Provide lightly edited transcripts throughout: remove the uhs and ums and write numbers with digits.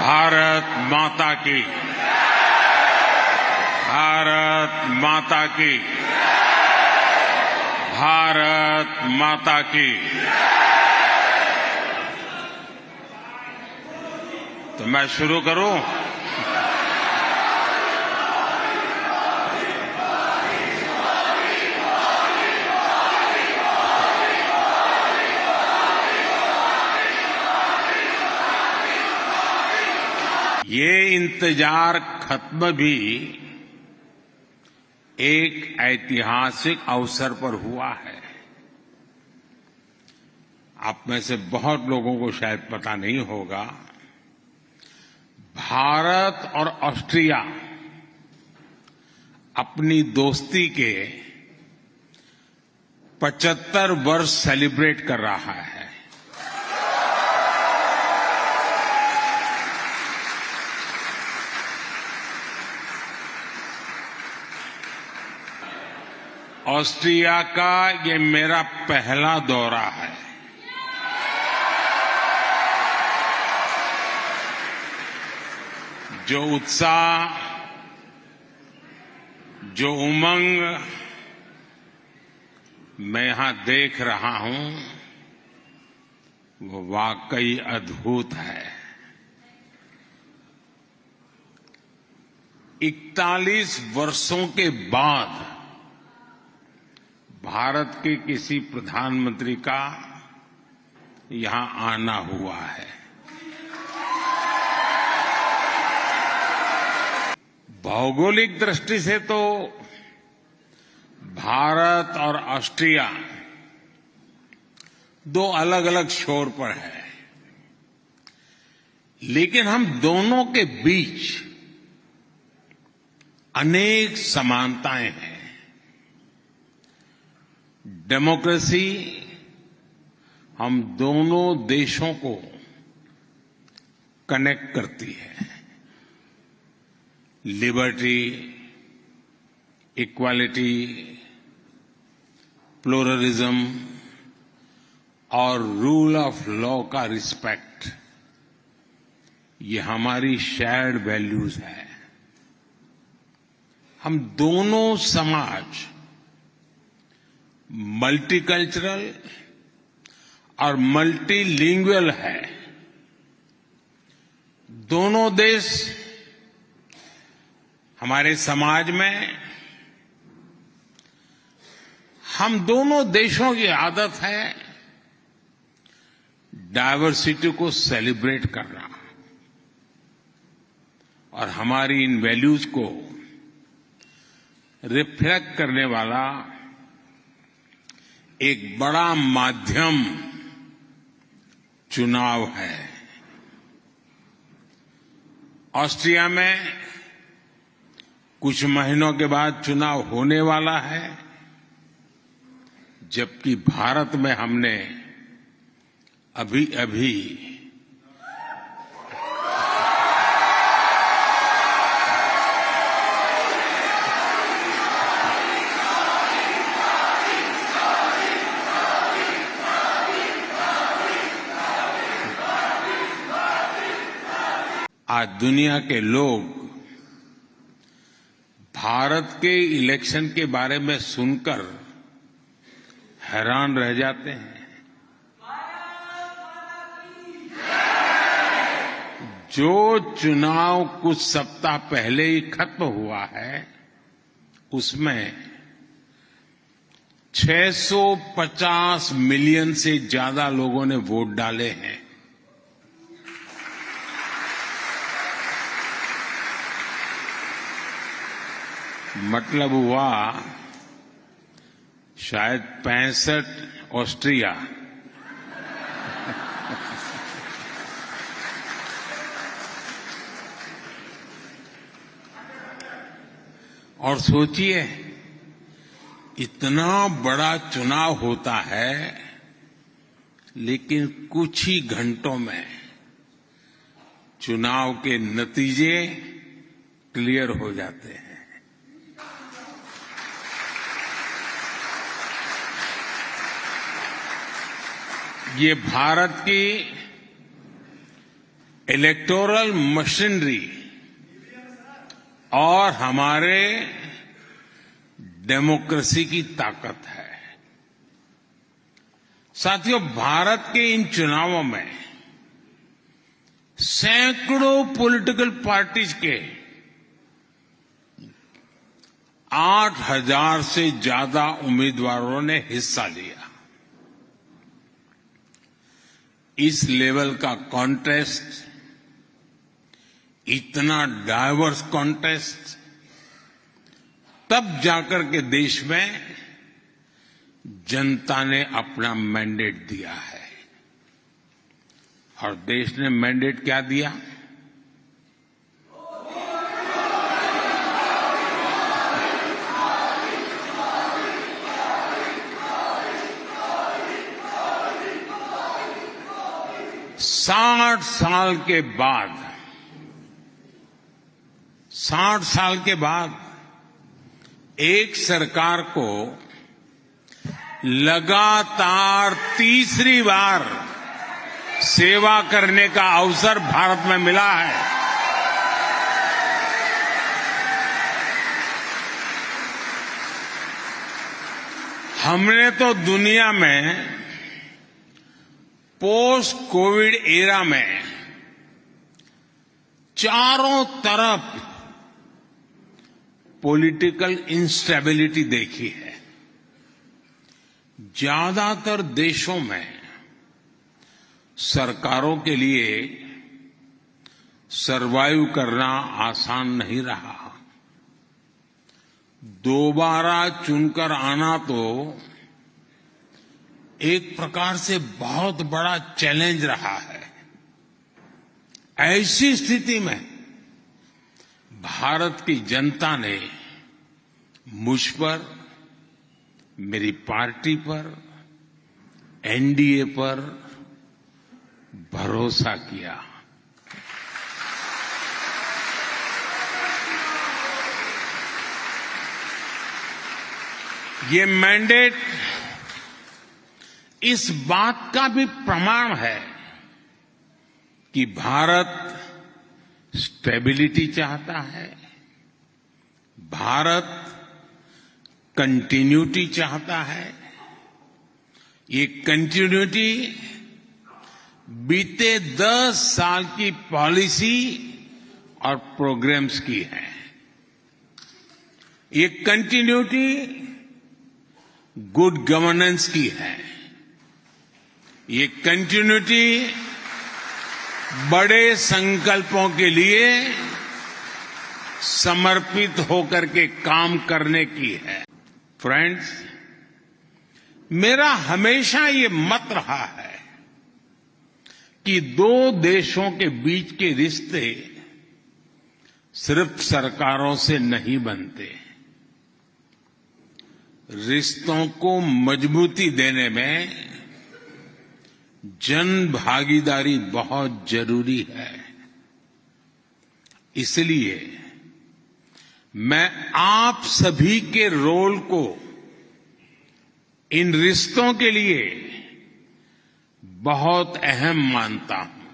भारत माता की, भारत माता की, भारत माता की। तो मैं शुरू करूं? ये इंतजार खत्म भी एक ऐतिहासिक अवसर पर हुआ है। आप में से बहुत लोगों को शायद पता नहीं होगा, भारत और ऑस्ट्रिया अपनी दोस्ती के 75 वर्ष सेलिब्रेट कर रहा है। ऑस्ट्रिया का ये मेरा पहला दौरा है। जो उत्साह, जो उमंग मैं यहां देख रहा हूं, वो वाकई अद्भुत है। 41 वर्षों के बाद भारत के किसी प्रधानमंत्री का यहां आना हुआ है। भौगोलिक दृष्टि से तो भारत और ऑस्ट्रिया दो अलग अलग छोर पर है, लेकिन हम दोनों के बीच अनेक समानताएं हैं। डेमोक्रेसी हम दोनों देशों को कनेक्ट करती है। लिबर्टी, इक्वालिटी, प्लुरलिज्म और रूल ऑफ लॉ का रिस्पेक्ट, ये हमारी शेयर्ड वैल्यूज है। हम दोनों समाज मल्टीकल्चरल और मल्टीलिंगुअल है। दोनों देश, हमारे समाज में हम दोनों देशों की आदत है डायवर्सिटी को सेलिब्रेट करना, और हमारी इन वैल्यूज को रिफ्लेक्ट करने वाला एक बड़ा माध्यम चुनाव है। ऑस्ट्रिया में कुछ महीनों के बाद चुनाव होने वाला है, जबकि भारत में हमने अभी आज दुनिया के लोग भारत के इलेक्शन के बारे में सुनकर हैरान रह जाते हैं। जो चुनाव कुछ सप्ताह पहले ही खत्म हुआ है, उसमें 650 मिलियन से ज्यादा लोगों ने वोट डाले हैं। मतलब हुआ शायद 65 ऑस्ट्रिया। और सोचिए, इतना बड़ा चुनाव होता है, लेकिन कुछ ही घंटों में चुनाव के नतीजे क्लियर हो जाते हैं। ये भारत की इलेक्टोरल मशीनरी और हमारे डेमोक्रेसी की ताकत है। साथियों, भारत के इन चुनावों में सैकड़ों पॉलिटिकल पार्टीज के 8,000 से ज्यादा उम्मीदवारों ने हिस्सा लिया। इस लेवल का कॉन्टेस्ट, इतना डाइवर्स कॉन्टेस्ट तब जाकर के देश में जनता ने अपना मैंडेट दिया है। और देश ने मैंडेट क्या दिया? साठ साल के बाद एक सरकार को लगातार तीसरी बार सेवा करने का अवसर भारत में मिला है। हमने तो दुनिया में पोस्ट कोविड एरा में चारों तरफ पॉलिटिकल इंस्टेबिलिटी देखी है। ज्यादातर देशों में सरकारों के लिए सरवाइव करना आसान नहीं रहा। दोबारा चुनकर आना तो एक प्रकार से बहुत बड़ा चैलेंज रहा है। ऐसी स्थिति में भारत की जनता ने मुझ पर, मेरी पार्टी पर, एनडीए पर भरोसा किया। ये मैंडेट इस बात का भी प्रमाण है कि भारत स्टेबिलिटी चाहता है, भारत कंटिन्यूटी चाहता है। ये कंटिन्यूटी बीते 10 साल की पॉलिसी और प्रोग्राम्स की है। ये कंटिन्यूटी गुड गवर्नेंस की है। ये कंटिन्यूटी बड़े संकल्पों के लिए समर्पित होकर के काम करने की है। फ्रेंड्स, मेरा हमेशा ये मत रहा है कि दो देशों के बीच के रिश्ते सिर्फ सरकारों से नहीं बनते। रिश्तों को मजबूती देने में जन भागीदारी बहुत जरूरी है। इसलिए मैं आप सभी के रोल को इन रिश्तों के लिए बहुत अहम मानता हूं।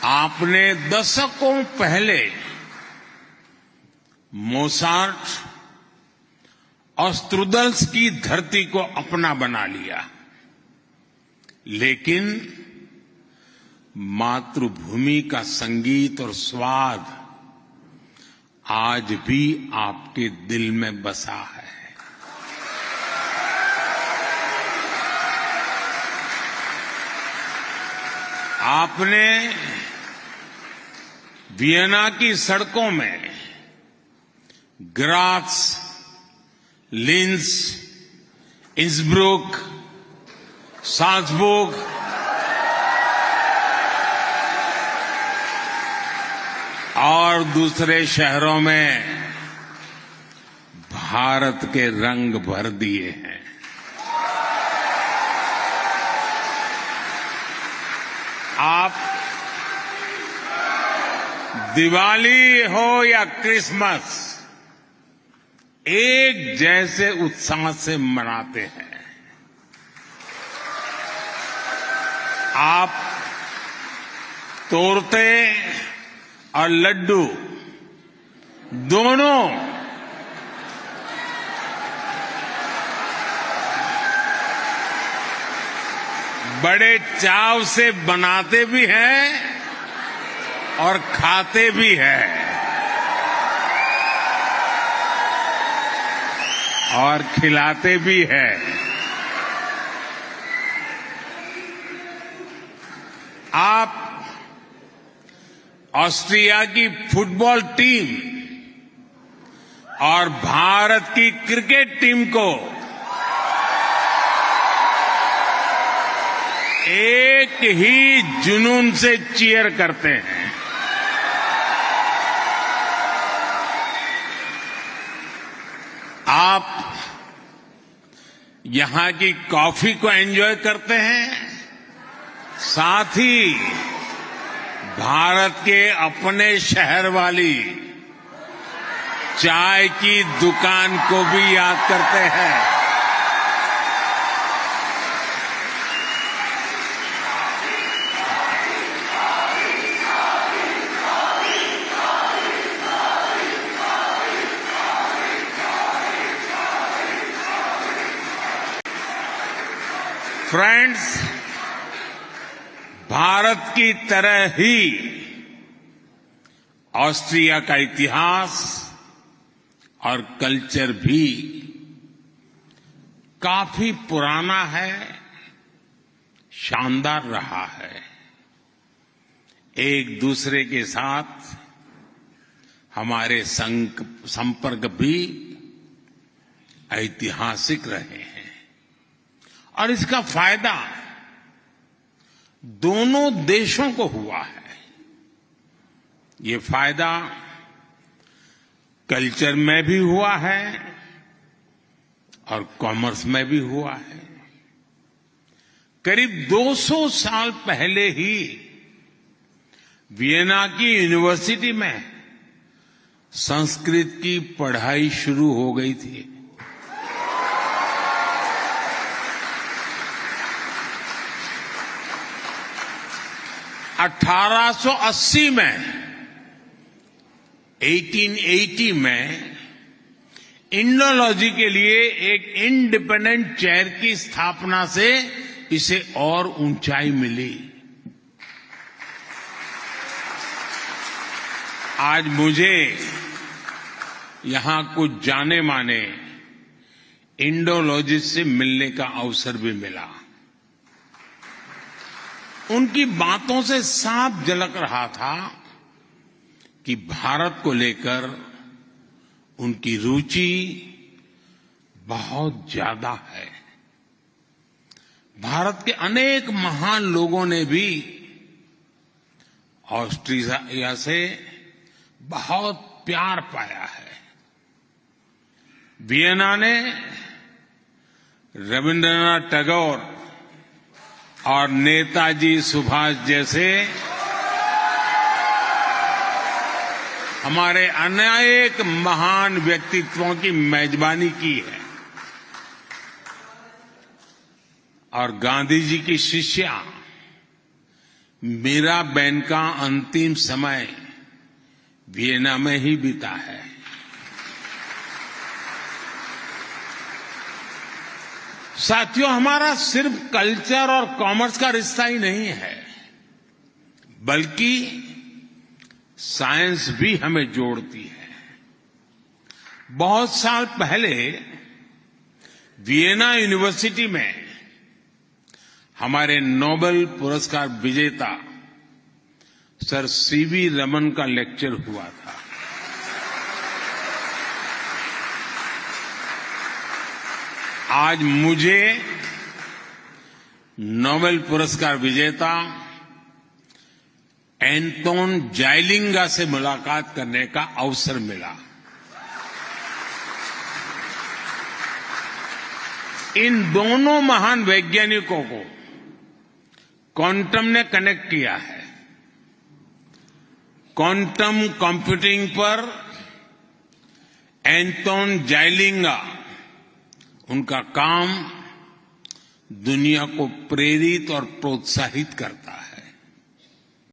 आपने दशकों पहले मोसार्ट और स्ट्रूदल्स की धरती को अपना बना लिया, लेकिन मातृभूमि का संगीत और स्वाद आज भी आपके दिल में बसा है। आपने वियना की सड़कों में ग्रात्स, लिंस, इंसब्रुक, साल्जबर्ग और दूसरे शहरों में भारत के रंग भर दिए हैं। आप दिवाली हो या क्रिसमस, एक जैसे उत्साह से मनाते हैं। आप तोरते और लड्डू दोनों बड़े चाव से बनाते भी हैं और खाते भी हैं और खिलाते भी हैं। आप ऑस्ट्रिया की फुटबॉल टीम और भारत की क्रिकेट टीम को एक ही जुनून से चीयर करते हैं। आप यहां की कॉफी को एंजॉय करते हैं, साथ ही भारत के अपने शहर वाली चाय की दुकान को भी याद करते हैं। फ्रेंड्स, भारत की तरह ही ऑस्ट्रिया का इतिहास और कल्चर भी काफी पुराना है, शानदार रहा है। एक दूसरे के साथ हमारे संपर्क भी ऐतिहासिक रहे हैं और इसका फायदा दोनों देशों को हुआ है। ये फायदा कल्चर में भी हुआ है और कॉमर्स में भी हुआ है। करीब 200 साल पहले ही वियना की यूनिवर्सिटी में संस्कृत की पढ़ाई शुरू हो गई थी। में 1880 में इंडोलॉजी के लिए एक इंडिपेंडेंट चेयर की स्थापना से इसे और ऊंचाई मिली। आज मुझे यहां कुछ जाने माने इंडोलॉजिस्ट से मिलने का अवसर भी मिला। उनकी बातों से साफ झलक रहा था कि भारत को लेकर उनकी रुचि बहुत ज्यादा है। भारत के अनेक महान लोगों ने भी ऑस्ट्रिया से बहुत प्यार पाया है। वियना ने रविंद्रनाथ टैगोर और नेताजी सुभाष जैसे हमारे अनेक महान व्यक्तित्वों की मेजबानी की है और गांधी जी की शिष्या मीराबेन का अंतिम समय वियना में ही बीता है। साथियों, हमारा सिर्फ कल्चर और कॉमर्स का रिश्ता ही नहीं है, बल्कि साइंस भी हमें जोड़ती है। बहुत साल पहले वियना यूनिवर्सिटी में हमारे नोबेल पुरस्कार विजेता सर सीवी रमन का लेक्चर हुआ था। आज मुझे नोबेल पुरस्कार विजेता एंटोन जाइलिंगा से मुलाकात करने का अवसर मिला। इन दोनों महान वैज्ञानिकों को क्वांटम ने कनेक्ट किया है। क्वांटम कंप्यूटिंग पर एंटोन जाइलिंगा, उनका काम दुनिया को प्रेरित और प्रोत्साहित करता है।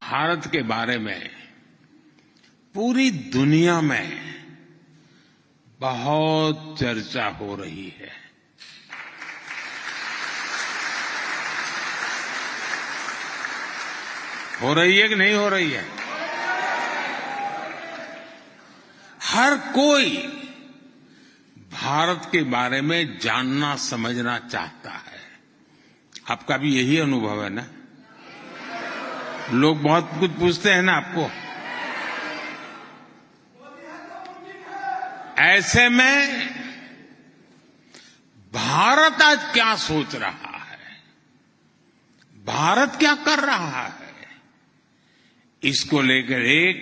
भारत के बारे में पूरी दुनिया में बहुत चर्चा हो रही है। हो रही है कि नहीं हो रही है? हर कोई भारत के बारे में जानना समझना चाहता है। आपका भी यही अनुभव है ना? लोग बहुत कुछ पूछते हैं ना आपको। ऐसे में भारत आज क्या सोच रहा है, भारत क्या कर रहा है, इसको लेकर एक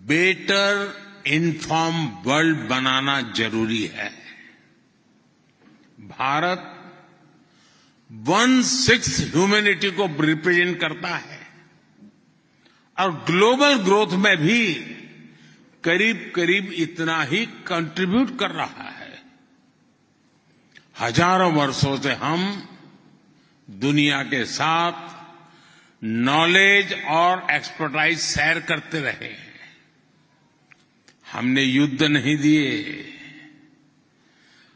बेटर इन्फॉर्म वर्ल्ड बनाना जरूरी है। भारत 1/6 ह्यूमैनिटी को रिप्रेजेंट करता है और ग्लोबल ग्रोथ में भी करीब करीब इतना ही कंट्रीब्यूट कर रहा है। हजारों वर्षों से हम दुनिया के साथ नॉलेज और एक्सपर्टाइज शेयर करते रहे हैं। हमने युद्ध नहीं दिए,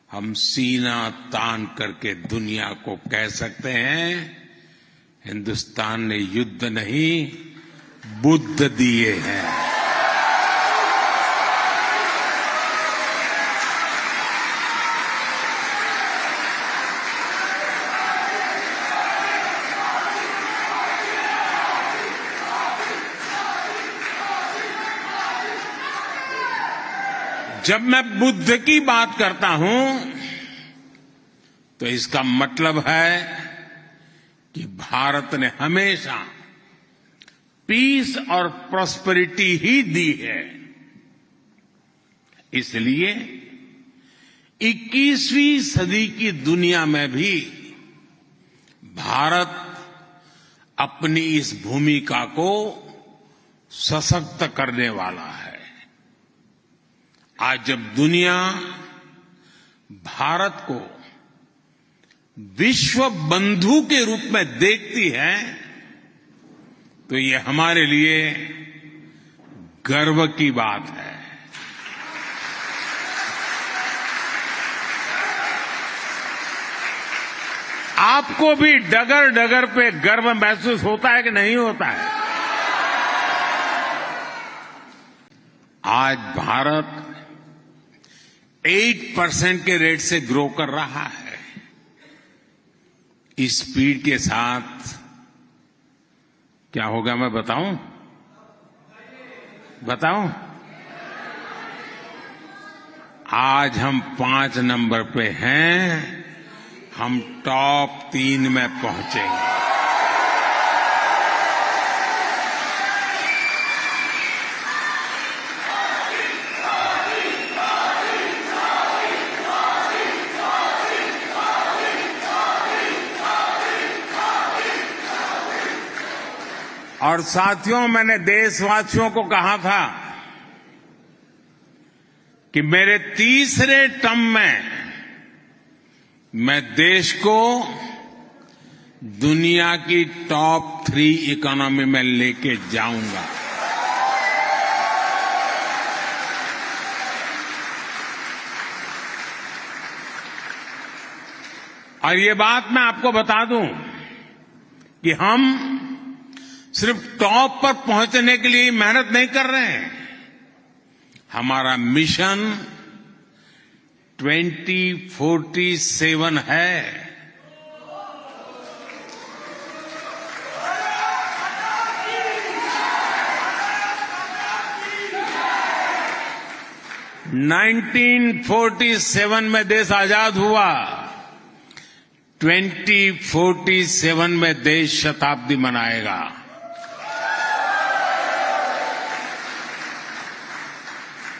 हम सीना तान करके दुनिया को कह सकते हैं, हिंदुस्तान ने युद्ध नहीं बुद्ध दिए हैं। जब मैं बुद्ध की बात करता हूं तो इसका मतलब है कि भारत ने हमेशा पीस और प्रॉस्पेरिटी ही दी है। इसलिए 21वीं सदी की दुनिया में भी भारत अपनी इस भूमिका को सशक्त करने वाला है। आज जब दुनिया भारत को विश्व बंधु के रूप में देखती है तो ये हमारे लिए गर्व की बात है। आपको भी डगर डगर पे गर्व महसूस होता है कि नहीं होता है? आज भारत 8% के रेट से ग्रो कर रहा है। इस स्पीड के साथ क्या होगा मैं बताऊं? आज हम 5 नंबर पे हैं, हम टॉप 3 में पहुंचेंगे। और साथियों, मैंने देशवासियों को कहा था कि मेरे तीसरे टर्म में मैं देश को दुनिया की टॉप 3 इकोनॉमी में लेके जाऊंगा। और ये बात मैं आपको बता दूं कि हम सिर्फ टॉप पर पहुंचने के लिए मेहनत नहीं कर रहे हैं। हमारा मिशन 2047 है। (1947) में देश आजाद हुआ, 2047 में देश शताब्दी मनाएगा।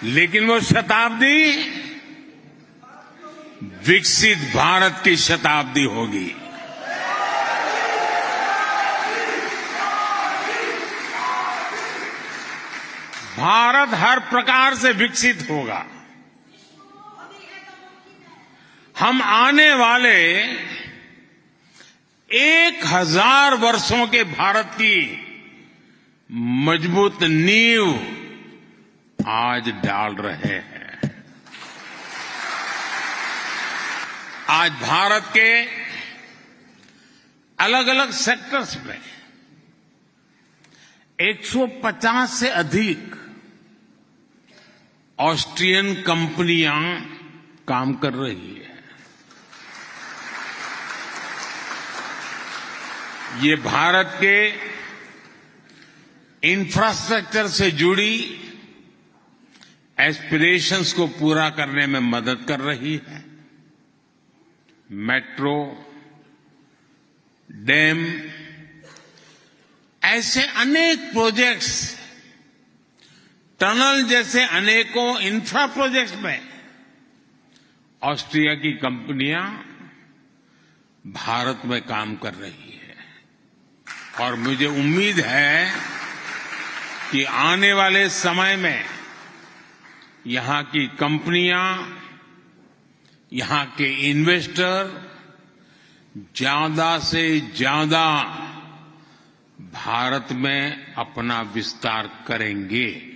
लेकिन वो शताब्दी विकसित भारत की शताब्दी होगी। भारत हर प्रकार से विकसित होगा। हम आने वाले 1000 वर्षों के भारत की मजबूत नींव आज डाल रहे हैं। आज भारत के अलग अलग सेक्टर्स में 150 से अधिक ऑस्ट्रियन कंपनियां काम कर रही है। ये भारत के इंफ्रास्ट्रक्चर से जुड़ी एस्पिरेशंस को पूरा करने में मदद कर रही है। मेट्रो, डैम, ऐसे अनेक प्रोजेक्ट्स, टनल जैसे अनेकों इंफ्रा प्रोजेक्ट्स में ऑस्ट्रिया की कंपनियां भारत में काम कर रही है। और मुझे उम्मीद है कि आने वाले समय में यहां की कंपनियां, यहां के इन्वेस्टर ज्यादा से ज्यादा भारत में अपना विस्तार करेंगे।